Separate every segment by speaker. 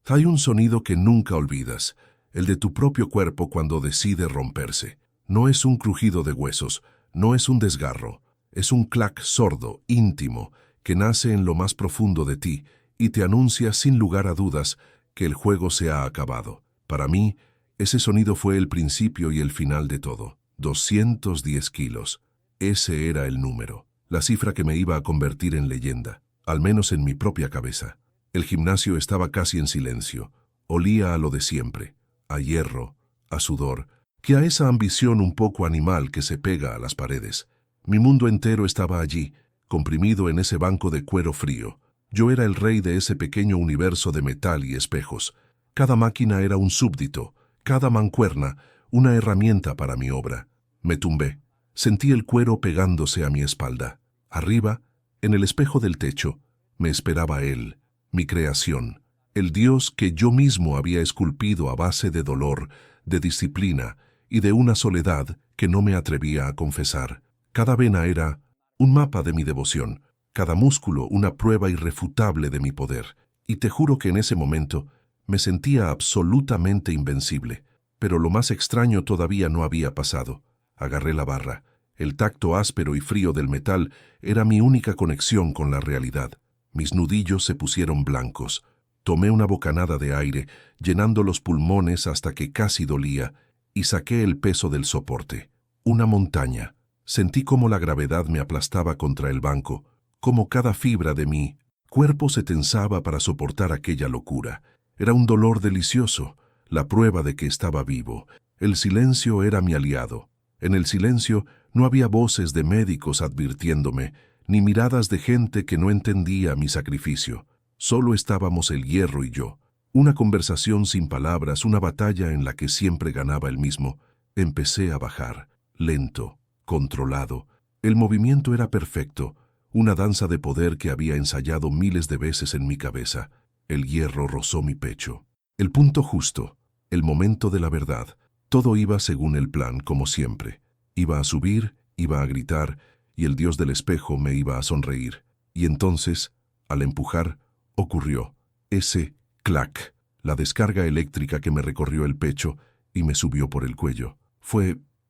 Speaker 1: Hay un sonido que nunca olvidas, el de tu propio cuerpo cuando decide romperse. No es un crujido de huesos, no es un desgarro, es un clac sordo, íntimo, que nace en lo más profundo de ti y te anuncia sin lugar a dudas que el juego se ha acabado. Para mí, ese sonido fue el principio y el final de todo. 210 kilos. Ese era el número, la cifra que me iba a convertir en leyenda, al menos en mi propia cabeza. El gimnasio estaba casi en silencio. Olía a lo de siempre, a hierro, a sudor, que a esa ambición un poco animal que se pega a las paredes. Mi mundo entero estaba allí, comprimido en ese banco de cuero frío. Yo era el rey de ese pequeño universo de metal y espejos. Cada máquina era un súbdito, cada mancuerna una herramienta para mi obra. Me tumbé. Sentí el cuero pegándose a mi espalda. Arriba, en el espejo del techo, me esperaba él, mi creación, el Dios que yo mismo había esculpido a base de dolor, de disciplina y de una soledad que no me atrevía a confesar. Cada vena era un mapa de mi devoción, cada músculo una prueba irrefutable de mi poder. Y te juro que en ese momento me sentía absolutamente invencible. Pero lo más extraño todavía no había pasado. Agarré la barra. El tacto áspero y frío del metal era mi única conexión con la realidad. Mis nudillos se pusieron blancos. Tomé una bocanada de aire, llenando los pulmones hasta que casi dolía, y saqué el peso del soporte. Una montaña. Sentí cómo la gravedad me aplastaba contra el banco, cómo cada fibra de mi cuerpo se tensaba para soportar aquella locura. Era un dolor delicioso, la prueba de que estaba vivo. El silencio era mi aliado. En el silencio no había voces de médicos advirtiéndome, ni miradas de gente que no entendía mi sacrificio. Solo estábamos el hierro y yo. Una conversación sin palabras, una batalla en la que siempre ganaba el mismo. Empecé a bajar, lento, controlado. El movimiento era perfecto, una danza de poder que había ensayado miles de veces en mi cabeza. El hierro rozó mi pecho. El punto justo, el momento de la verdad. Todo iba según el plan, como siempre. Iba a subir, iba a gritar, y el dios del espejo me iba a sonreír. Y entonces, al empujar, ocurrió ese clac, la descarga eléctrica que me recorrió el pecho y me subió por el cuello.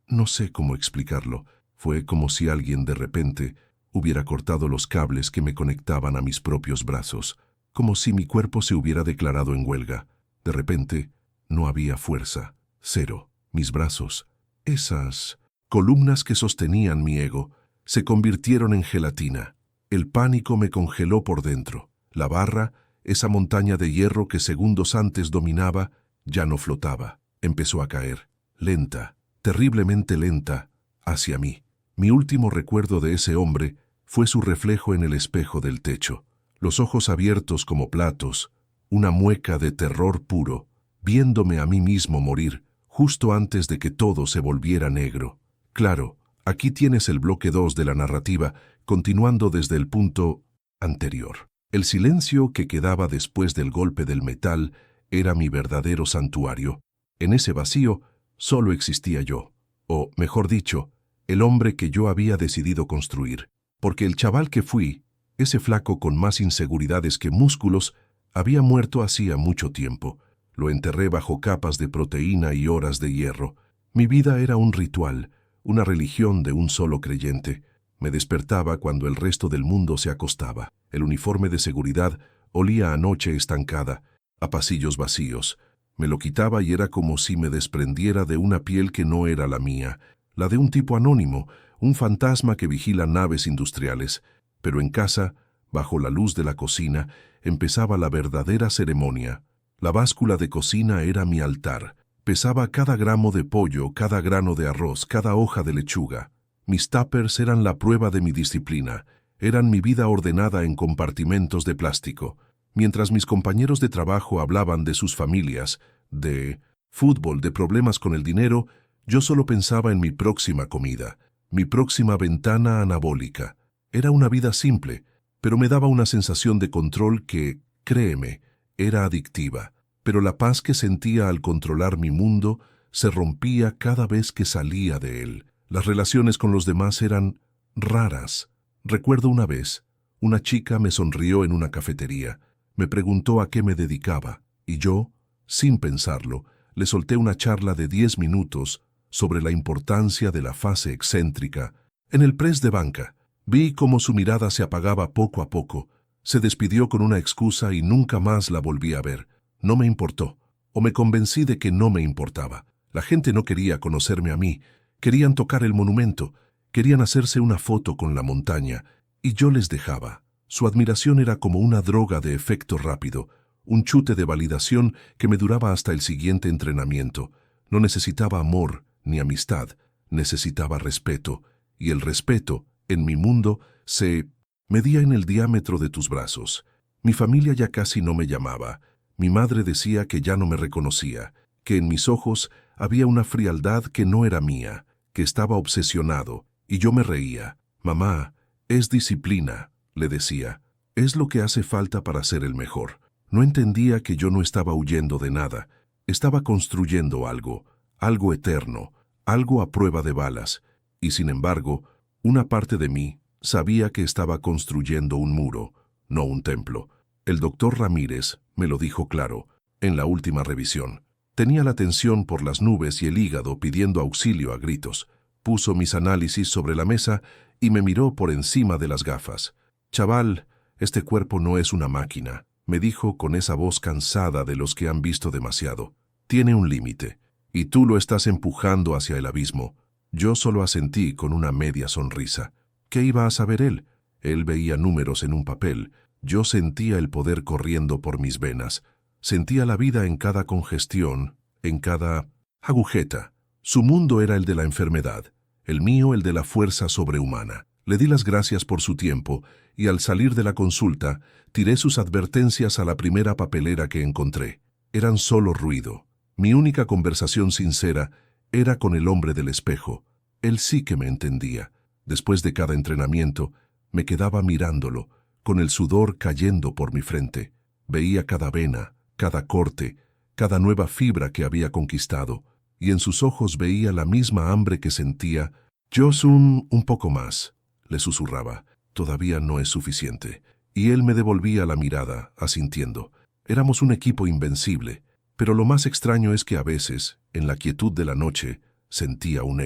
Speaker 1: No sé cómo explicarlo, fue como si alguien de repente hubiera cortado los cables que me conectaban a mis propios brazos, como si mi cuerpo se hubiera declarado en huelga. De repente, no había fuerza, cero. Mis brazos, esas columnas que sostenían mi ego, se convirtieron en gelatina. El pánico me congeló por dentro. La barra, esa montaña de hierro que segundos antes dominaba, ya no flotaba. Empezó a caer, lenta, terriblemente lenta, hacia mí. Mi último recuerdo de ese hombre fue su reflejo en el espejo del techo. Los ojos abiertos como platos, una mueca de terror puro, viéndome a mí mismo morir, justo antes de que todo se volviera negro. Claro, aquí tienes el bloque 2 de la narrativa, continuando desde el punto anterior. El silencio que quedaba después del golpe del metal era mi verdadero santuario. En ese vacío solo existía yo, o, mejor dicho, el hombre que yo había decidido construir. Porque el chaval que fui, ese flaco con más inseguridades que músculos, había muerto hacía mucho tiempo. Lo enterré bajo capas de proteína y horas de hierro. Mi vida era un ritual, una religión de un solo creyente. Me despertaba cuando el resto del mundo se acostaba. El uniforme de seguridad olía a noche estancada, a pasillos vacíos. Me lo quitaba y era como si me desprendiera de una piel que no era la mía, la de un tipo anónimo, un fantasma que vigila naves industriales. Pero en casa, bajo la luz de la cocina, empezaba la verdadera ceremonia. La báscula de cocina era mi altar. Pesaba cada gramo de pollo, cada grano de arroz, cada hoja de lechuga. Mis tuppers eran la prueba de mi disciplina. Eran mi vida ordenada en compartimentos de plástico. Mientras mis compañeros de trabajo hablaban de sus familias, de fútbol, de problemas con el dinero, yo solo pensaba en mi próxima comida, mi próxima ventana anabólica. Era una vida simple, pero me daba una sensación de control que, créeme, era adictiva. Pero la paz que sentía al controlar mi mundo se rompía cada vez que salía de él. Las relaciones con los demás eran raras. Recuerdo una vez, una chica me sonrió en una cafetería. Me preguntó a qué me dedicaba. Y yo, sin pensarlo, le solté una charla de 10 minutos sobre la importancia de la fase excéntrica. En el press de banca, vi cómo su mirada se apagaba poco a poco. Se despidió con una excusa y nunca más la volví a ver. No me importó, o me convencí de que no me importaba. La gente no quería conocerme a mí, querían tocar el monumento, querían hacerse una foto con la montaña, y yo les dejaba. Su admiración era como una droga de efecto rápido, un chute de validación que me duraba hasta el siguiente entrenamiento. No necesitaba amor ni amistad, necesitaba respeto, y el respeto, en mi mundo, se medía en el diámetro de tus brazos. Mi familia ya casi no me llamaba. Mi madre decía que ya no me reconocía, que en mis ojos había una frialdad que no era mía, que estaba obsesionado, y yo me reía. Mamá, es disciplina, le decía. Es lo que hace falta para ser el mejor. No entendía que yo no estaba huyendo de nada. Estaba construyendo algo, algo eterno, algo a prueba de balas. Y sin embargo, una parte de mí sabía que estaba construyendo un muro, no un templo. El doctor Ramírez me lo dijo claro, en la última revisión. Tenía la tensión por las nubes y el hígado pidiendo auxilio a gritos. Puso mis análisis sobre la mesa y me miró por encima de las gafas. Chaval, este cuerpo no es una máquina, me dijo con esa voz cansada de los que han visto demasiado. Tiene un límite, y tú lo estás empujando hacia el abismo. Yo solo asentí con una media sonrisa. ¿Qué iba a saber él? Él veía números en un papel. Yo sentía el poder corriendo por mis venas. Sentía la vida en cada congestión, en cada agujeta. Su mundo era el de la enfermedad, el mío el de la fuerza sobrehumana. Le di las gracias por su tiempo y al salir de la consulta tiré sus advertencias a la primera papelera que encontré. Eran solo ruido. Mi única conversación sincera era con el hombre del espejo. Él sí que me entendía. Después de cada entrenamiento, me quedaba mirándolo, con el sudor cayendo por mi frente. Veía cada vena, cada corte, cada nueva fibra que había conquistado, y en sus ojos veía la misma hambre que sentía. Josun, un poco más, le susurraba. Todavía no es suficiente. Y él me devolvía la mirada, asintiendo. Éramos un equipo invencible, pero lo más extraño es que a veces, en la quietud de la noche, sentía un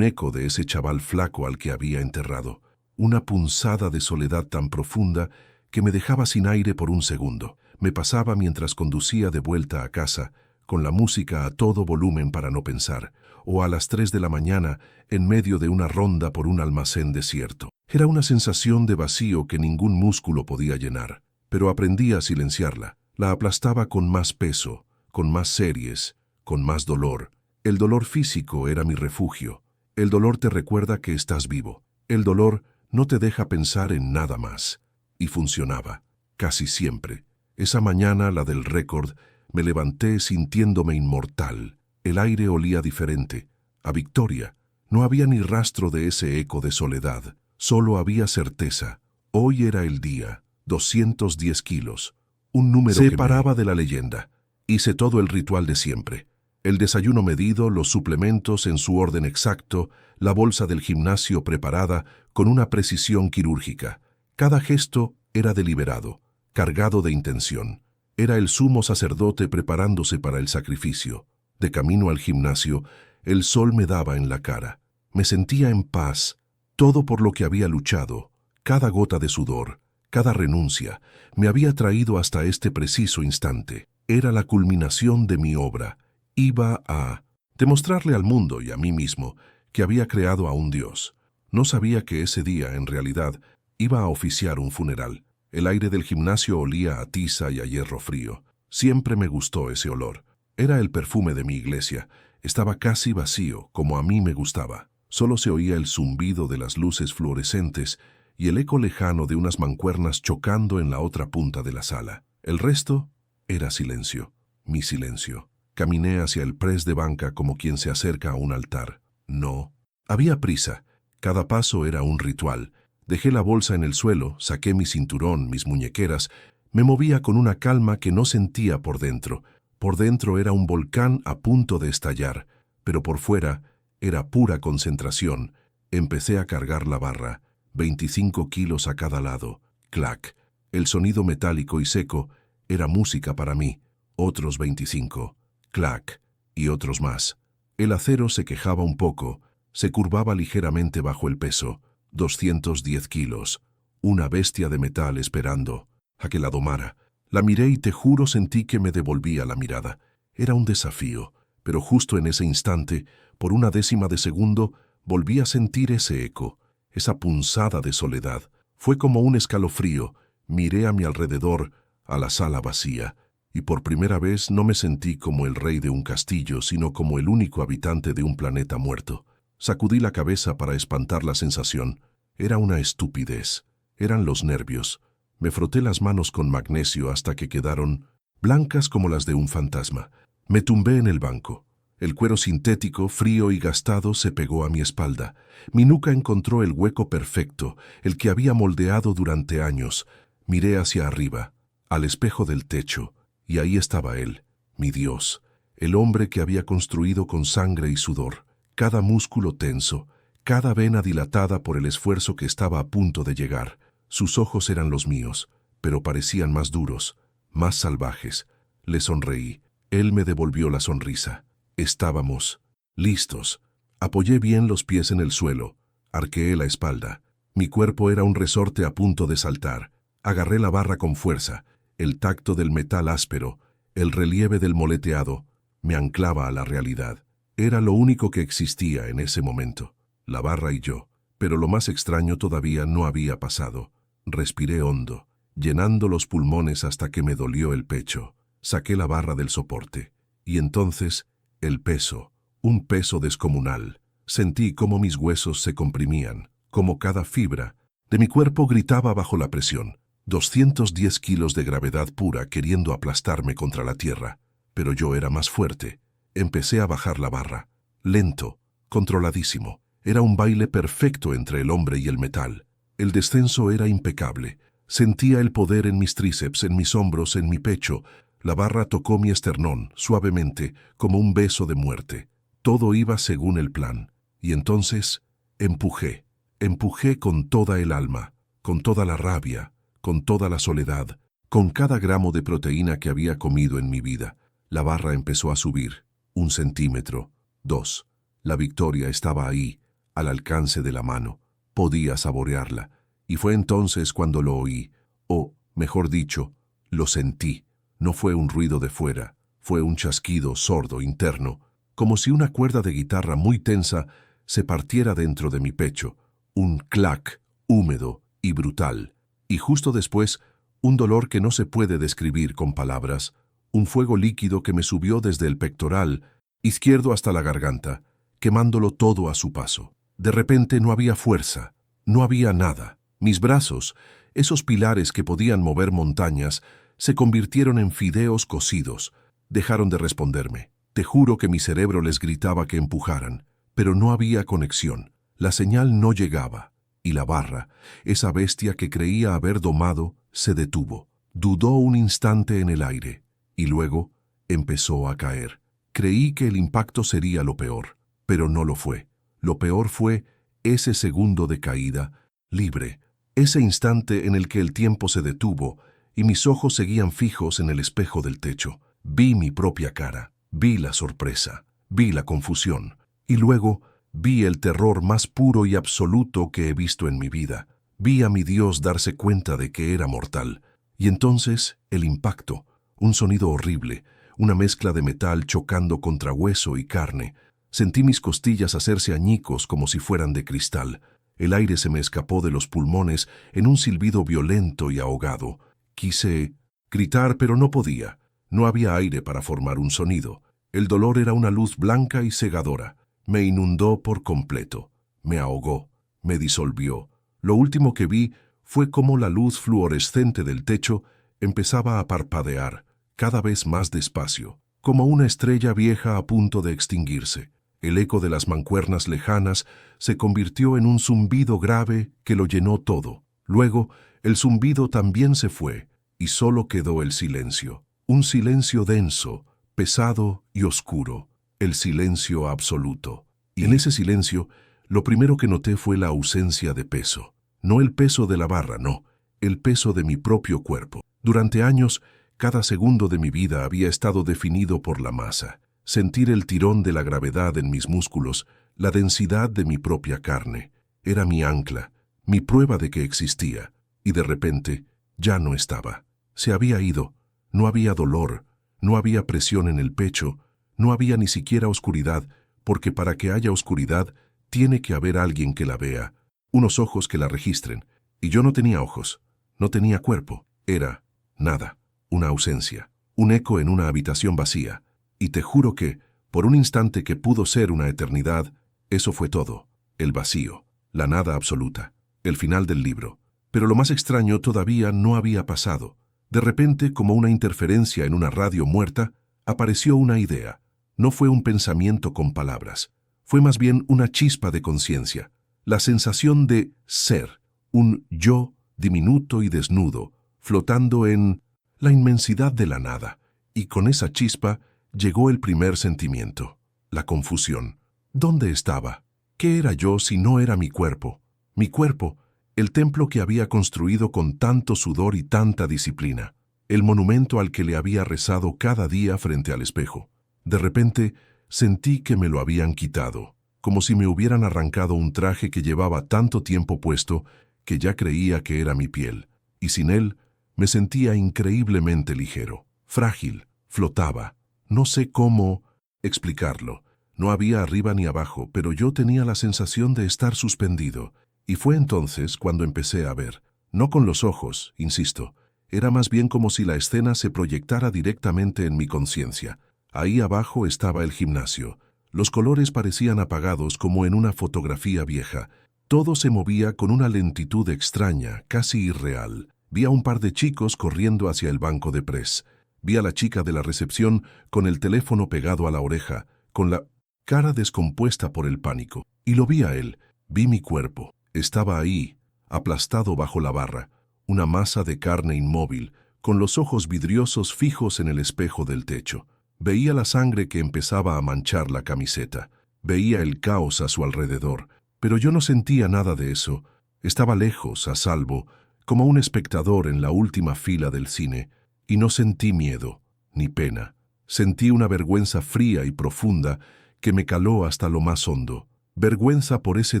Speaker 1: eco de ese chaval flaco al que había enterrado, una punzada de soledad tan profunda que me dejaba sin aire por un segundo. Me pasaba mientras conducía de vuelta a casa, con la música a todo volumen para no pensar, o a las 3 de la mañana, en medio de una ronda por un almacén desierto. Era una sensación de vacío que ningún músculo podía llenar, pero aprendí a silenciarla. La aplastaba con más peso, con más series, con más dolor. El dolor físico era mi refugio. El dolor te recuerda que estás vivo. El dolor no te deja pensar en nada más. Y funcionaba, casi siempre. Esa mañana, la del récord, me levanté sintiéndome inmortal. El aire olía diferente, a victoria. No había ni rastro de ese eco de soledad. Solo había certeza. Hoy era el día. 210 kilos. Un número que separaba de la leyenda. Hice todo el ritual de siempre. El desayuno medido, los suplementos en su orden exacto, la bolsa del gimnasio preparada con una precisión quirúrgica. Cada gesto era deliberado, cargado de intención. Era el sumo sacerdote preparándose para el sacrificio. De camino al gimnasio, el sol me daba en la cara. Me sentía en paz, todo por lo que había luchado, cada gota de sudor, cada renuncia, me había traído hasta este preciso instante. Era la culminación de mi obra. Iba a demostrarle al mundo y a mí mismo que había creado a un Dios. No sabía que ese día, en realidad, iba a oficiar un funeral. El aire del gimnasio olía a tiza y a hierro frío. Siempre me gustó ese olor. Era el perfume de mi iglesia. Estaba casi vacío, como a mí me gustaba. Solo se oía el zumbido de las luces fluorescentes y el eco lejano de unas mancuernas chocando en la otra punta de la sala. El resto era silencio, mi silencio. Caminé hacia el press de banca como quien se acerca a un altar. No. Había prisa. Cada paso era un ritual. Dejé la bolsa en el suelo, saqué mi cinturón, mis muñequeras. Me movía con una calma que no sentía por dentro. Por dentro era un volcán a punto de estallar, pero por fuera era pura concentración. Empecé a cargar la barra, 25 kilos a cada lado. Clac. El sonido metálico y seco era música para mí. otros 25, clac, y otros más. El acero se quejaba un poco, se curvaba ligeramente bajo el peso, 210 kilos, una bestia de metal esperando a que la domara. La miré y te juro sentí que me devolvía la mirada. Era un desafío, pero justo en ese instante, por una décima de segundo, volví a sentir ese eco, esa punzada de soledad. Fue como un escalofrío. Miré a mi alrededor, a la sala vacía, y por primera vez no me sentí como el rey de un castillo, sino como el único habitante de un planeta muerto. Sacudí la cabeza para espantar la sensación. Era una estupidez. Eran los nervios. Me froté las manos con magnesio hasta que quedaron blancas como las de un fantasma. Me tumbé en el banco. El cuero sintético, frío y gastado, se pegó a mi espalda. Mi nuca encontró el hueco perfecto, el que había moldeado durante años. Miré hacia arriba, al espejo del techo, y ahí estaba él, mi Dios, el hombre que había construido con sangre y sudor, cada músculo tenso, cada vena dilatada por el esfuerzo que estaba a punto de llegar. Sus ojos eran los míos, pero parecían más duros, más salvajes. Le sonreí. Él me devolvió la sonrisa. Estábamos listos. Apoyé bien los pies en el suelo. Arqueé la espalda. Mi cuerpo era un resorte a punto de saltar. Agarré la barra con fuerza. El tacto del metal áspero, el relieve del moleteado, me anclaba a la realidad. Era lo único que existía en ese momento, la barra y yo. Pero lo más extraño todavía no había pasado. Respiré hondo, llenando los pulmones hasta que me dolió el pecho. Saqué la barra del soporte. Y entonces, el peso, un peso descomunal. Sentí cómo mis huesos se comprimían, como cada fibra de mi cuerpo gritaba bajo la presión. 210 kilos de gravedad pura queriendo aplastarme contra la tierra. Pero yo era más fuerte. Empecé a bajar la barra. Lento, controladísimo. Era un baile perfecto entre el hombre y el metal. El descenso era impecable. Sentía el poder en mis tríceps, en mis hombros, en mi pecho. La barra tocó mi esternón, suavemente, como un beso de muerte. Todo iba según el plan. Y entonces, empujé. Empujé con toda el alma, con toda la rabia, con toda la soledad, con cada gramo de proteína que había comido en mi vida. La barra empezó a subir. 1 centímetro, 2. La victoria estaba ahí, al alcance de la mano. Podía saborearla. Y fue entonces cuando lo oí, o, mejor dicho, lo sentí. No fue un ruido de fuera, fue un chasquido sordo interno, como si una cuerda de guitarra muy tensa se partiera dentro de mi pecho. Un clac, húmedo y brutal. Y justo después, un dolor que no se puede describir con palabras, un fuego líquido que me subió desde el pectoral izquierdo hasta la garganta, quemándolo todo a su paso. De repente no había fuerza, no había nada. Mis brazos, esos pilares que podían mover montañas, se convirtieron en fideos cocidos. Dejaron de responderme. Te juro que mi cerebro les gritaba que empujaran, pero no había conexión. La señal no llegaba, y la barra, esa bestia que creía haber domado, se detuvo. Dudó un instante en el aire, y luego empezó a caer. Creí que el impacto sería lo peor, pero no lo fue. Lo peor fue ese segundo de caída, libre, ese instante en el que el tiempo se detuvo y mis ojos seguían fijos en el espejo del techo. Vi mi propia cara, vi la sorpresa, vi la confusión, y luego vi el terror más puro y absoluto que he visto en mi vida. Vi a mi Dios darse cuenta de que era mortal, y entonces el impacto, un sonido horrible, una mezcla de metal chocando contra hueso y carne. Sentí mis costillas hacerse añicos como si fueran de cristal. El aire se me escapó de los pulmones en un silbido violento y ahogado. Quise gritar, pero no podía. No había aire para formar un sonido. El dolor era una luz blanca y cegadora. Me inundó por completo. Me ahogó. Me disolvió. Lo último que vi fue cómo la luz fluorescente del techo empezaba a parpadear, cada vez más despacio, como una estrella vieja a punto de extinguirse. El eco de las mancuernas lejanas se convirtió en un zumbido grave que lo llenó todo. Luego, el zumbido también se fue, y solo quedó el silencio. Un silencio denso, pesado y oscuro. El silencio absoluto. Y en ese silencio, lo primero que noté fue la ausencia de peso. No el peso de la barra, no. El peso de mi propio cuerpo. Durante años, Cada segundo de mi vida había estado definido por la masa. Sentir el tirón de la gravedad en mis músculos, la densidad de mi propia carne, era mi ancla, mi prueba de que existía, y de repente ya no estaba. Se había ido. No había dolor, no había presión en el pecho, no había ni siquiera oscuridad, porque para que haya oscuridad tiene que haber alguien que la vea, unos ojos que la registren. Y yo no tenía ojos, no tenía cuerpo, era nada, una ausencia, un eco en una habitación vacía. Y te juro que, por un instante que pudo ser una eternidad, eso fue todo, el vacío, la nada absoluta, el final del libro. Pero lo más extraño todavía no había pasado. De repente, como una interferencia en una radio muerta, apareció una idea. No fue un pensamiento con palabras, fue más bien una chispa de conciencia, la sensación de ser, un yo diminuto y desnudo, flotando en la inmensidad de la nada. Y con esa chispa llegó el primer sentimiento, la confusión. ¿Dónde estaba? ¿Qué era yo si no era mi cuerpo? Mi cuerpo, el templo que había construido con tanto sudor y tanta disciplina, el monumento al que le había rezado cada día frente al espejo. De repente, sentí que me lo habían quitado, como si me hubieran arrancado un traje que llevaba tanto tiempo puesto que ya creía que era mi piel, y sin él me sentía increíblemente ligero, frágil, flotaba. No sé cómo explicarlo. No había arriba ni abajo, pero yo tenía la sensación de estar suspendido. Y fue entonces cuando empecé a ver. No con los ojos, insisto. Era más bien como si la escena se proyectara directamente en mi conciencia. Ahí abajo estaba el gimnasio. Los colores parecían apagados como en una fotografía vieja. Todo se movía con una lentitud extraña, casi irreal. Vi a un par de chicos corriendo hacia el banco de press. Vi a la chica de la recepción con el teléfono pegado a la oreja, con la cara descompuesta por el pánico. Y lo vi a él. Vi mi cuerpo. Estaba ahí, aplastado bajo la barra, una masa de carne inmóvil, con los ojos vidriosos fijos en el espejo del techo. Veía la sangre que empezaba a manchar la camiseta. Veía el caos a su alrededor. Pero yo no sentía nada de eso. Estaba lejos, a salvo, como un espectador en la última fila del cine. Y no sentí miedo, ni pena. Sentí una vergüenza fría y profunda que me caló hasta lo más hondo. Vergüenza por ese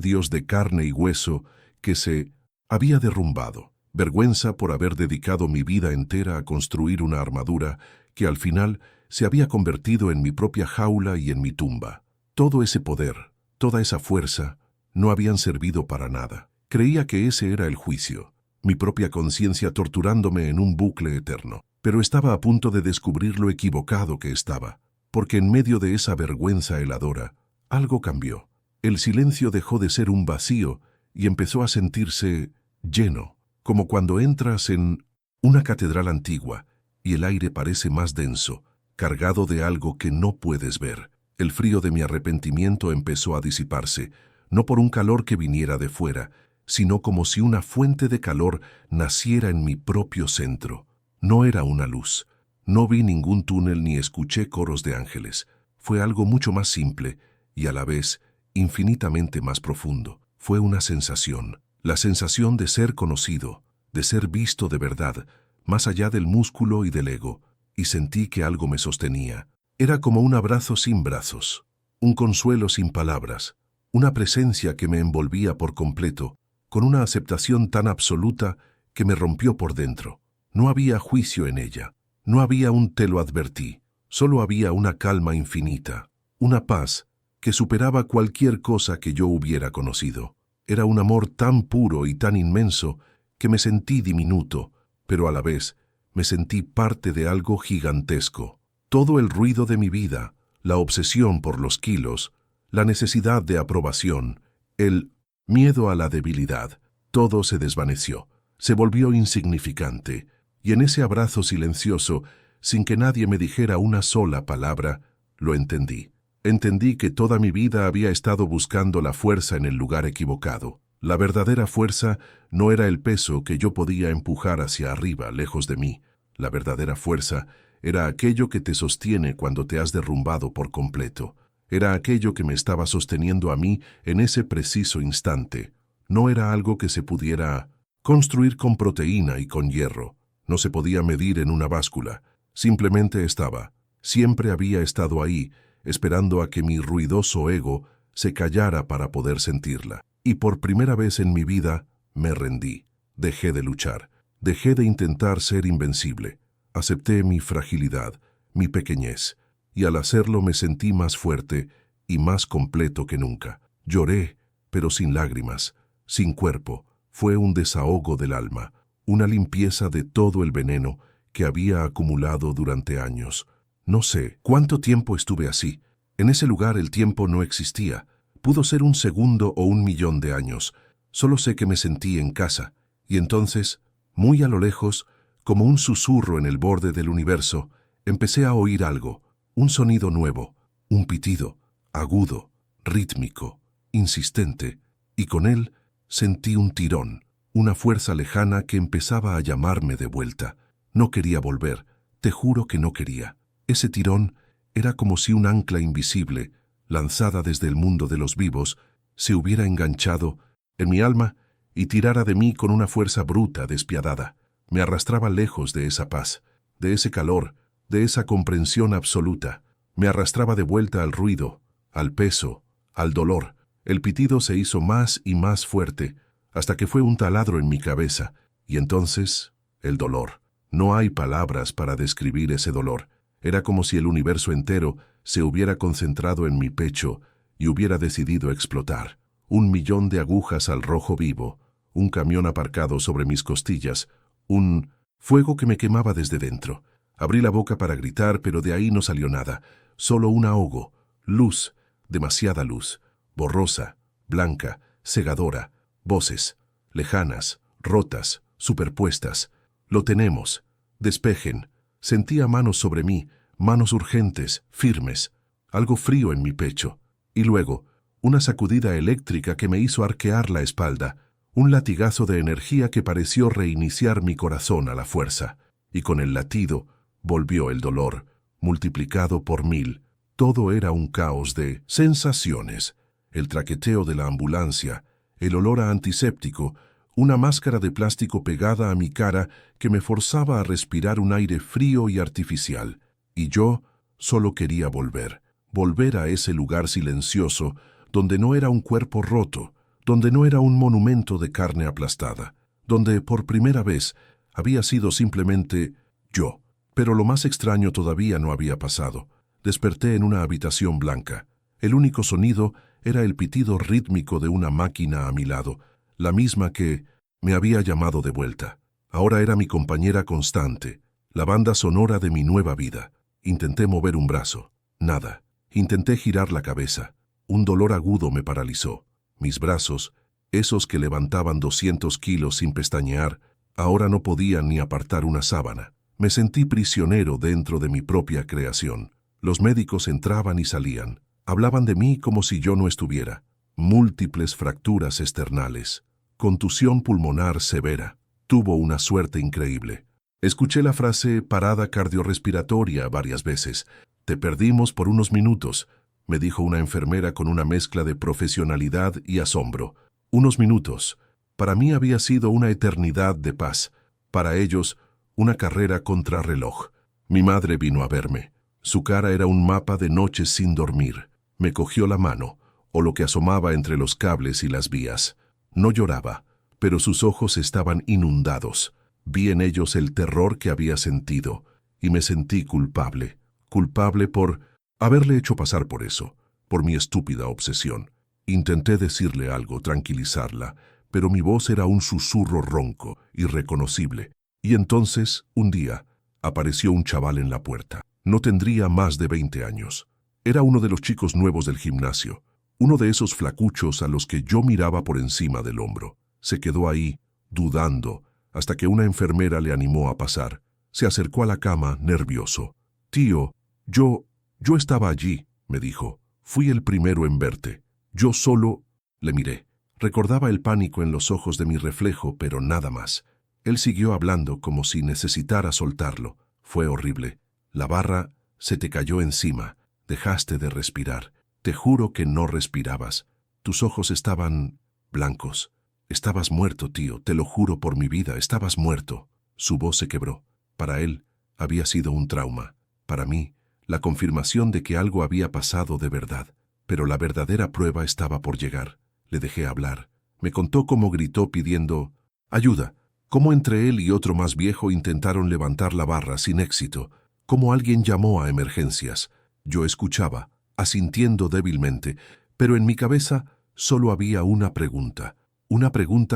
Speaker 1: Dios de carne y hueso que se había derrumbado. Vergüenza por haber dedicado mi vida entera a construir una armadura que al final se había convertido en mi propia jaula y en mi tumba. Todo ese poder, toda esa fuerza, no habían servido para nada. Creía que ese era el juicio, mi propia conciencia torturándome en un bucle eterno. Pero estaba a punto de descubrir lo equivocado que estaba, porque en medio de esa vergüenza heladora, algo cambió. El silencio dejó de ser un vacío y empezó a sentirse lleno, como cuando entras en una catedral antigua y el aire parece más denso, cargado de algo que no puedes ver. El frío de mi arrepentimiento empezó a disiparse, no por un calor que viniera de fuera, sino como si una fuente de calor naciera en mi propio centro. No era una luz. No vi ningún túnel ni escuché coros de ángeles. Fue algo mucho más simple y a la vez infinitamente más profundo. Fue una sensación, la sensación de ser conocido, de ser visto de verdad, más allá del músculo y del ego, y sentí que algo me sostenía. Era como un abrazo sin brazos, un consuelo sin palabras, una presencia que me envolvía por completo, con una aceptación tan absoluta que me rompió por dentro. No había juicio en ella, no había un te lo advertí, solo había una calma infinita, una paz que superaba cualquier cosa que yo hubiera conocido. Era un amor tan puro y tan inmenso que me sentí diminuto, pero a la vez me sentí parte de algo gigantesco. Todo el ruido de mi vida, la obsesión por los kilos, la necesidad de aprobación, el miedo a la debilidad, todo se desvaneció, se volvió insignificante. Y en ese abrazo silencioso, sin que nadie me dijera una sola palabra, lo entendí. Entendí que toda mi vida había estado buscando la fuerza en el lugar equivocado. La verdadera fuerza no era el peso que yo podía empujar hacia arriba, lejos de mí. La verdadera fuerza era aquello que te sostiene cuando te has derrumbado por completo. Era aquello que me estaba sosteniendo a mí en ese preciso instante. No era algo que se pudiera construir con proteína y con hierro. No se podía medir en una báscula. Simplemente estaba. Siempre había estado ahí, esperando a que mi ruidoso ego se callara para poder sentirla. Y por primera vez en mi vida me rendí. Dejé de luchar. Dejé de intentar ser invencible. Acepté mi fragilidad, mi pequeñez, y al hacerlo me sentí más fuerte y más completo que nunca. Lloré, pero sin lágrimas, sin cuerpo. Fue un desahogo del alma, una limpieza de todo el veneno que había acumulado durante años. No sé cuánto tiempo estuve así. En ese lugar el tiempo no existía. Pudo ser un segundo o 1.000.000 de años. Solo sé que me sentí en casa. Y entonces, muy a lo lejos, como un susurro en el borde del universo, empecé a oír algo, un sonido nuevo, un pitido, agudo, rítmico, insistente, y con él sentí un tirón, una fuerza lejana que empezaba a llamarme de vuelta. No quería volver, te juro que no quería. Ese tirón era como si un ancla invisible, lanzada desde el mundo de los vivos, se hubiera enganchado en mi alma y tirara de mí con una fuerza bruta, despiadada. Me arrastraba lejos de esa paz, de ese calor, de esa comprensión absoluta. Me arrastraba de vuelta al ruido, al peso, al dolor. El pitido se hizo más y más fuerte, hasta que fue un taladro en mi cabeza. Y entonces, el dolor. No hay palabras para describir ese dolor. Era como si el universo entero se hubiera concentrado en mi pecho y hubiera decidido explotar. 1.000.000 de agujas al rojo vivo, un camión aparcado sobre mis costillas, un fuego que me quemaba desde dentro. Abrí la boca para gritar, pero de ahí no salió nada. Solo un ahogo, luz, demasiada luz, borrosa, blanca, cegadora, voces, lejanas, rotas, superpuestas. Lo tenemos. Despejen. Sentía manos sobre mí, manos urgentes, firmes, algo frío en mi pecho. Y luego, una sacudida eléctrica que me hizo arquear la espalda, un latigazo de energía que pareció reiniciar mi corazón a la fuerza. Y con el latido, volvió el dolor, multiplicado por 1.000. Todo era un caos de sensaciones. El traqueteo de la ambulancia, el olor a antiséptico, una máscara de plástico pegada a mi cara que me forzaba a respirar un aire frío y artificial. Y yo solo quería volver a ese lugar silencioso donde no era un cuerpo roto, donde no era un monumento de carne aplastada, donde por primera vez había sido simplemente yo. Pero lo más extraño todavía no había pasado. Desperté en una habitación blanca. El único sonido era el pitido rítmico de una máquina a mi lado, la misma que me había llamado de vuelta. Ahora era mi compañera constante, la banda sonora de mi nueva vida. Intenté mover un brazo. Nada. Intenté girar la cabeza. Un dolor agudo me paralizó. Mis brazos, esos que levantaban 200 kilos sin pestañear, ahora no podían ni apartar una sábana. Me sentí prisionero dentro de mi propia creación. Los médicos entraban y salían. Hablaban de mí como si yo no estuviera. Múltiples fracturas esternales. Contusión pulmonar severa. Tuvo una suerte increíble. Escuché la frase parada cardiorrespiratoria varias veces. Te perdimos por unos minutos, me dijo una enfermera con una mezcla de profesionalidad y asombro. Unos minutos. Para mí había sido una eternidad de paz. Para ellos, una carrera contrarreloj. Mi madre vino a verme. Su cara era un mapa de noches sin dormir. Me cogió la mano, o lo que asomaba entre los cables y las vías. No lloraba, pero sus ojos estaban inundados. Vi en ellos el terror que había sentido, y me sentí culpable. Culpable por haberle hecho pasar por eso, por mi estúpida obsesión. Intenté decirle algo, tranquilizarla, pero mi voz era un susurro ronco, irreconocible. Y entonces, un día, apareció un chaval en la puerta. No tendría más de 20 años. Era uno de los chicos nuevos del gimnasio, uno de esos flacuchos a los que yo miraba por encima del hombro. Se quedó ahí, dudando, hasta que una enfermera le animó a pasar. Se acercó a la cama, nervioso. «Tío, yo estaba allí», me dijo. «Fui el primero en verte. Yo solo…» Le miré. Recordaba el pánico en los ojos de mi reflejo, pero nada más. Él siguió hablando como si necesitara soltarlo. Fue horrible. La barra se te cayó encima. Dejaste de respirar. Te juro que no respirabas. Tus ojos estaban blancos. Estabas muerto, tío. Te lo juro por mi vida. Estabas muerto. Su voz se quebró. Para él, había sido un trauma. Para mí, la confirmación de que algo había pasado de verdad. Pero la verdadera prueba estaba por llegar. Le dejé hablar. Me contó cómo gritó pidiendo ayuda, cómo entre él y otro más viejo intentaron levantar la barra sin éxito, cómo alguien llamó a emergencias. Yo escuchaba, asintiendo débilmente, pero en mi cabeza solo había una pregunta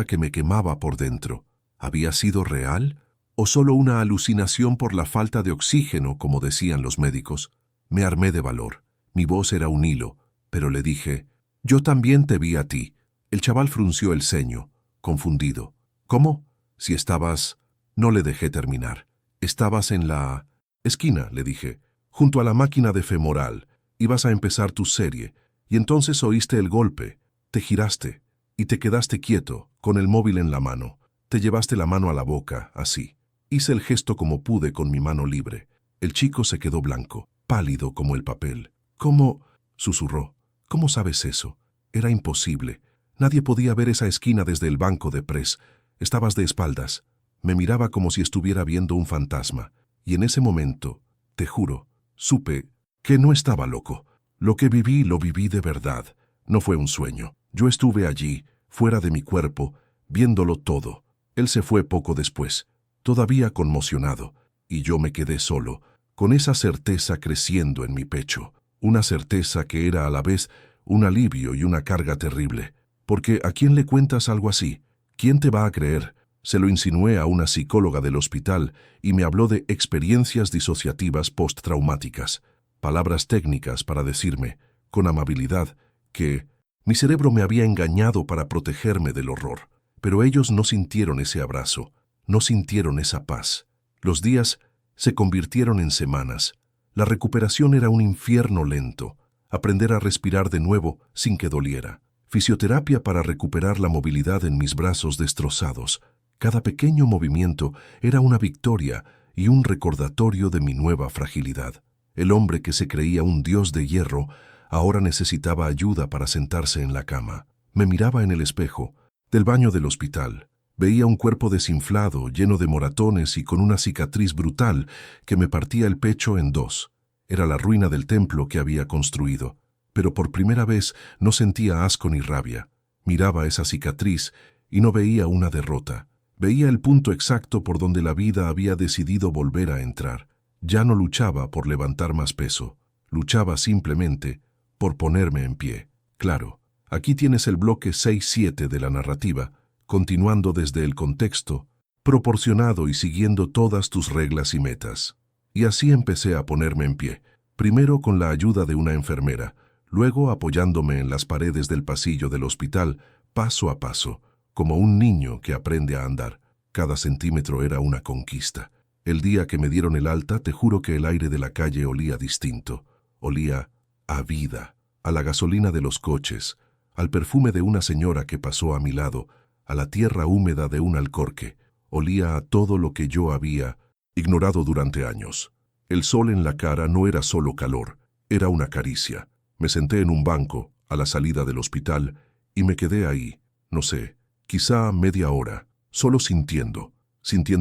Speaker 1: que me quemaba por dentro. ¿Había sido real o solo una alucinación por la falta de oxígeno, como decían los médicos? Me armé de valor. Mi voz era un hilo, pero le dije, yo también te vi a ti. El chaval frunció el ceño, confundido. ¿Cómo? Si estabas... No le dejé terminar. Estabas en la... esquina, le dije, junto a la máquina de femoral. Ibas a empezar tu serie, y entonces oíste el golpe. Te giraste, y te quedaste quieto, con el móvil en la mano. Te llevaste la mano a la boca, así. Hice el gesto como pude con mi mano libre. El chico se quedó blanco, pálido como el papel. ¿Cómo? Susurró. ¿Cómo sabes eso? Era imposible. Nadie podía ver esa esquina desde el banco de press. Estabas de espaldas. Me miraba como si estuviera viendo un fantasma. Y en ese momento, te juro, supe que no estaba loco. Lo que viví, lo viví de verdad. No fue un sueño. Yo estuve allí, fuera de mi cuerpo, viéndolo todo. Él se fue poco después, todavía conmocionado, y yo me quedé solo, con esa certeza creciendo en mi pecho. Una certeza que era a la vez un alivio y una carga terrible. Porque ¿a quién le cuentas algo así? ¿Quién te va a creer? Se lo insinué a una psicóloga del hospital y me habló de experiencias disociativas postraumáticas. Palabras técnicas para decirme, con amabilidad, que mi cerebro me había engañado para protegerme del horror. Pero ellos no sintieron ese abrazo, no sintieron esa paz. Los días se convirtieron en semanas. La recuperación era un infierno lento. Aprender a respirar de nuevo sin que doliera. Fisioterapia para recuperar la movilidad en mis brazos destrozados. Cada pequeño movimiento era una victoria y un recordatorio de mi nueva fragilidad. El hombre que se creía un dios de hierro ahora necesitaba ayuda para sentarse en la cama. Me miraba en el espejo del baño del hospital. Veía un cuerpo desinflado, lleno de moratones y con una cicatriz brutal que me partía el pecho en dos. Era la ruina del templo que había construido. Pero por primera vez no sentía asco ni rabia. Miraba esa cicatriz y no veía una derrota. Veía el punto exacto por donde la vida había decidido volver a entrar. Ya no luchaba por levantar más peso. Luchaba simplemente por ponerme en pie. Claro, aquí tienes el bloque 6-7 de la narrativa, continuando desde el contexto, proporcionado y siguiendo todas tus reglas y metas. Y así empecé a ponerme en pie, primero con la ayuda de una enfermera, luego apoyándome en las paredes del pasillo del hospital, paso a paso, como un niño que aprende a andar. Cada centímetro era una conquista. El día que me dieron el alta, te juro que el aire de la calle olía distinto. Olía a vida, a la gasolina de los coches, al perfume de una señora que pasó a mi lado, a la tierra húmeda de un alcorque. Olía a todo lo que yo había ignorado durante años. El sol en la cara no era solo calor, era una caricia. Me senté en un banco, a la salida del hospital, y me quedé ahí, no sé, quizá media hora, solo sintiendo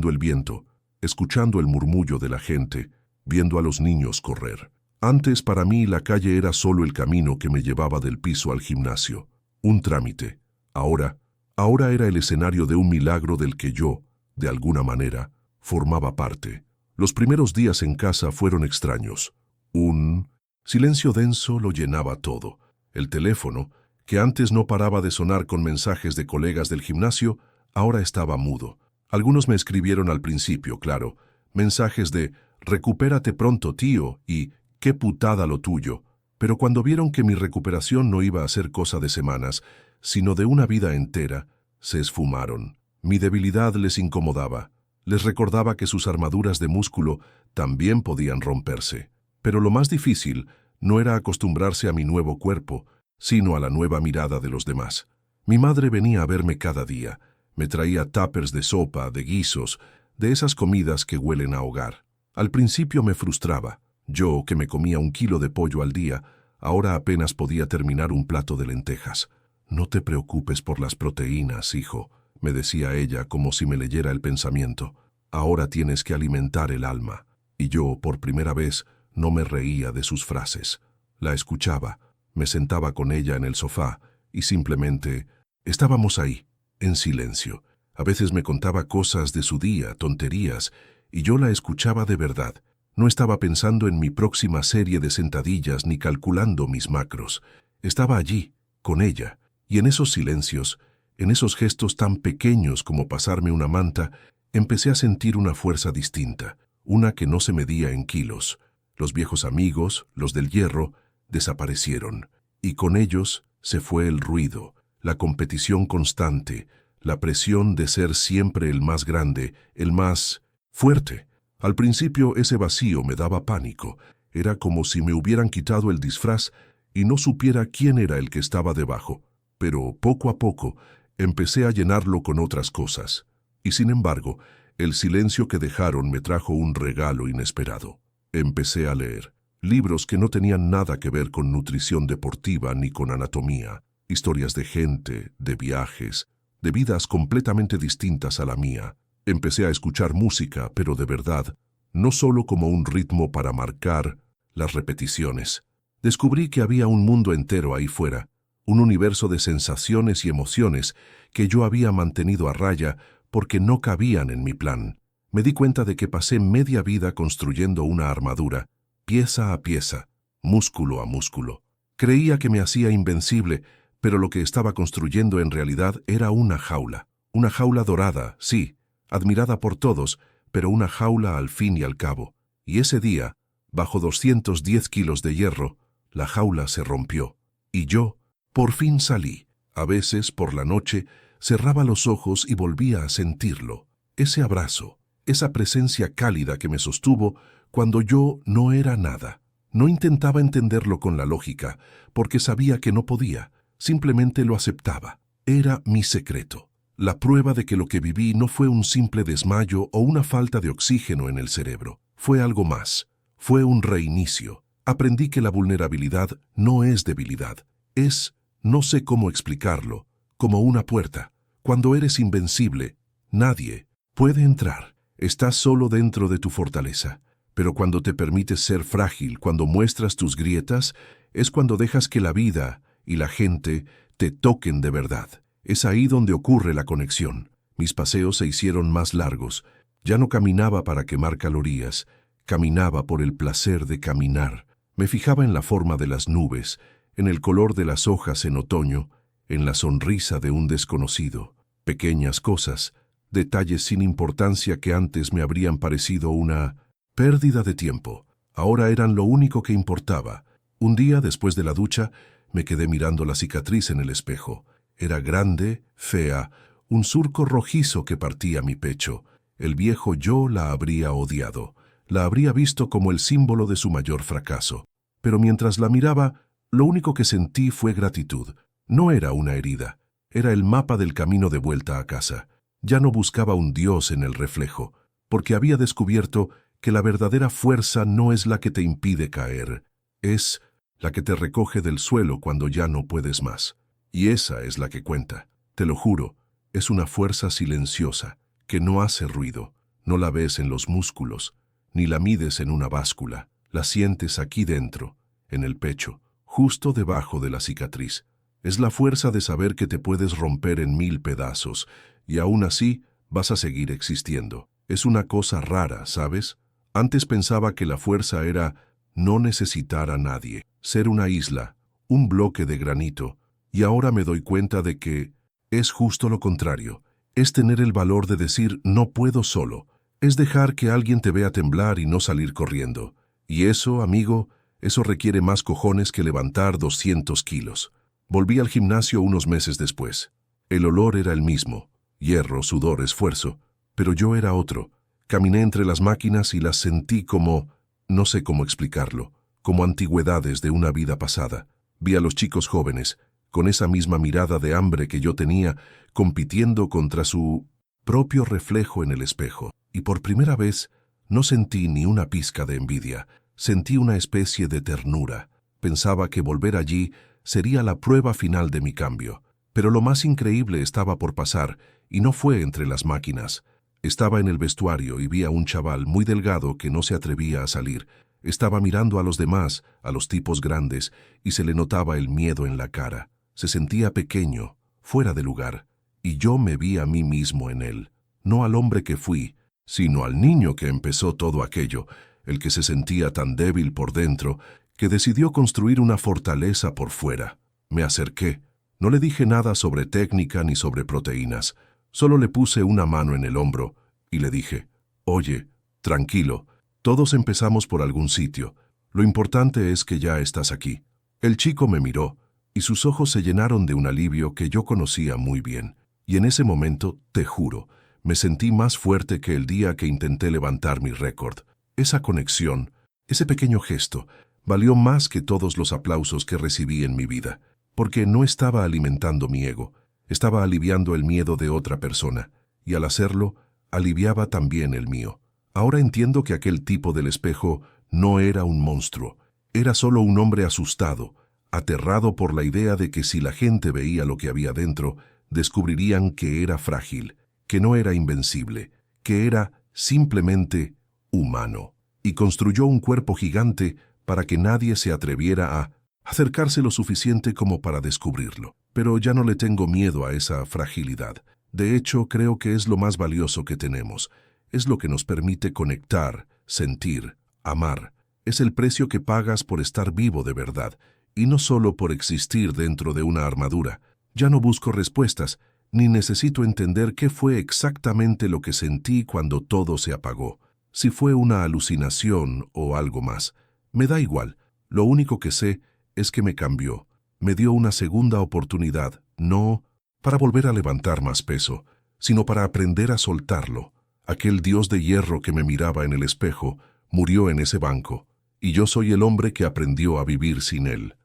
Speaker 1: el viento, escuchando el murmullo de la gente, viendo a los niños correr. Antes para mí la calle era solo el camino que me llevaba del piso al gimnasio, un trámite. Ahora era el escenario de un milagro del que yo, de alguna manera, formaba parte. Los primeros días en casa fueron extraños. Un silencio denso lo llenaba todo. El teléfono, que antes no paraba de sonar con mensajes de colegas del gimnasio, ahora estaba mudo. Algunos me escribieron al principio, claro, mensajes de «recupérate pronto, tío» y «qué putada lo tuyo». Pero cuando vieron que mi recuperación no iba a ser cosa de semanas, sino de una vida entera, se esfumaron. Mi debilidad les incomodaba. Les recordaba que sus armaduras de músculo también podían romperse. Pero lo más difícil no era acostumbrarse a mi nuevo cuerpo, sino a la nueva mirada de los demás. Mi madre venía a verme cada día. Me traía tuppers de sopa, de guisos, de esas comidas que huelen a hogar. Al principio me frustraba. Yo, que me comía 1 kilo de pollo al día, ahora apenas podía terminar un plato de lentejas. «No te preocupes por las proteínas, hijo», me decía ella como si me leyera el pensamiento. Ahora tienes que alimentar el alma. Y yo, por primera vez, no me reía de sus frases. La escuchaba, me sentaba con ella en el sofá y simplemente estábamos ahí, en silencio. A veces me contaba cosas de su día, tonterías, y yo la escuchaba de verdad. No estaba pensando en mi próxima serie de sentadillas ni calculando mis macros. Estaba allí, con ella, y en esos silencios, en esos gestos tan pequeños como pasarme una manta, empecé a sentir una fuerza distinta, una que no se medía en kilos. Los viejos amigos, los del hierro, desaparecieron, y con ellos se fue el ruido, la competición constante, la presión de ser siempre el más grande, el más fuerte. Al principio ese vacío me daba pánico, era como si me hubieran quitado el disfraz y no supiera quién era el que estaba debajo, pero poco a poco empecé a llenarlo con otras cosas, y sin embargo, el silencio que dejaron me trajo un regalo inesperado. Empecé a leer libros que no tenían nada que ver con nutrición deportiva ni con anatomía, historias de gente, de viajes, de vidas completamente distintas a la mía. Empecé a escuchar música, pero de verdad, no solo como un ritmo para marcar las repeticiones. Descubrí que había un mundo entero ahí fuera, un universo de sensaciones y emociones que yo había mantenido a raya porque no cabían en mi plan. Me di cuenta de que pasé media vida construyendo una armadura, pieza a pieza, músculo a músculo. Creía que me hacía invencible, pero lo que estaba construyendo en realidad era una jaula dorada, sí, admirada por todos, pero una jaula al fin y al cabo. Y ese día, bajo 210 kilos de hierro, la jaula se rompió. Y yo, por fin salí. A veces, por la noche, cerraba los ojos y volvía a sentirlo. Ese abrazo, esa presencia cálida que me sostuvo cuando yo no era nada. No intentaba entenderlo con la lógica, porque sabía que no podía. Simplemente lo aceptaba. Era mi secreto. La prueba de que lo que viví no fue un simple desmayo o una falta de oxígeno en el cerebro. Fue algo más. Fue un reinicio. Aprendí que la vulnerabilidad no es debilidad. Es, no sé cómo explicarlo, como una puerta. Cuando eres invencible, nadie puede entrar. Estás solo dentro de tu fortaleza. Pero cuando te permites ser frágil, cuando muestras tus grietas, es cuando dejas que la vida y la gente te toquen de verdad. Es ahí donde ocurre la conexión. Mis paseos se hicieron más largos. Ya no caminaba para quemar calorías, caminaba por el placer de caminar. Me fijaba en la forma de las nubes, en el color de las hojas en otoño, en la sonrisa de un desconocido. Pequeñas cosas, detalles sin importancia que antes me habrían parecido una pérdida de tiempo. Ahora eran lo único que importaba. Un día, después de la ducha, me quedé mirando la cicatriz en el espejo. Era grande, fea, un surco rojizo que partía mi pecho. El viejo yo la habría odiado. La habría visto como el símbolo de su mayor fracaso. Pero mientras la miraba, lo único que sentí fue gratitud. No era una herida. Era el mapa del camino de vuelta a casa. Ya no buscaba un Dios en el reflejo, porque había descubierto que la verdadera fuerza no es la que te impide caer. Es la que te recoge del suelo cuando ya no puedes más. Y esa es la que cuenta. Te lo juro, es una fuerza silenciosa, que no hace ruido. No la ves en los músculos, ni la mides en una báscula. La sientes aquí dentro, en el pecho, justo debajo de la cicatriz. Es la fuerza de saber que te puedes romper en 1000 pedazos, y aún así vas a seguir existiendo. Es una cosa rara, ¿sabes? Antes pensaba que la fuerza era no necesitar a nadie, ser una isla, un bloque de granito, y ahora me doy cuenta de que es justo lo contrario. Es tener el valor de decir no puedo solo, es dejar que alguien te vea temblar y no salir corriendo. Y eso, amigo, eso requiere más cojones que levantar 200 kilos. Volví al gimnasio unos meses después. El olor era el mismo, hierro, sudor, esfuerzo, pero yo era otro. Caminé entre las máquinas y las sentí como, no sé cómo explicarlo, como antigüedades de una vida pasada. Vi a los chicos jóvenes, con esa misma mirada de hambre que yo tenía, compitiendo contra su propio reflejo en el espejo. Y por primera vez no sentí ni una pizca de envidia, sentí una especie de ternura. Pensaba que volver allí sería la prueba final de mi cambio. Pero lo más increíble estaba por pasar, y no fue entre las máquinas. Estaba en el vestuario y vi a un chaval muy delgado que no se atrevía a salir. Estaba mirando a los demás, a los tipos grandes, y se le notaba el miedo en la cara. Se sentía pequeño, fuera de lugar, y yo me vi a mí mismo en él. No al hombre que fui, sino al niño que empezó todo aquello, el que se sentía tan débil por dentro, que decidió construir una fortaleza por fuera. Me acerqué. No le dije nada sobre técnica ni sobre proteínas. Solo le puse una mano en el hombro y le dije, «Oye, tranquilo, todos empezamos por algún sitio. Lo importante es que ya estás aquí». El chico me miró y sus ojos se llenaron de un alivio que yo conocía muy bien. Y en ese momento, te juro, me sentí más fuerte que el día que intenté levantar mi récord. Esa conexión, ese pequeño gesto, valió más que todos los aplausos que recibí en mi vida, porque no estaba alimentando mi ego, estaba aliviando el miedo de otra persona, y al hacerlo, aliviaba también el mío. Ahora entiendo que aquel tipo del espejo no era un monstruo, era solo un hombre asustado, aterrado por la idea de que si la gente veía lo que había dentro, descubrirían que era frágil, que no era invencible, que era simplemente humano. Y construyó un cuerpo gigante para que nadie se atreviera a acercarse lo suficiente como para descubrirlo. Pero ya no le tengo miedo a esa fragilidad. De hecho, creo que es lo más valioso que tenemos. Es lo que nos permite conectar, sentir, amar. Es el precio que pagas por estar vivo de verdad, y no solo por existir dentro de una armadura. Ya no busco respuestas, ni necesito entender qué fue exactamente lo que sentí cuando todo se apagó. Si fue una alucinación o algo más, me da igual. Lo único que sé es que me cambió. Me dio una segunda oportunidad, no para volver a levantar más peso, sino para aprender a soltarlo. Aquel dios de hierro que me miraba en el espejo murió en ese banco, y yo soy el hombre que aprendió a vivir sin él.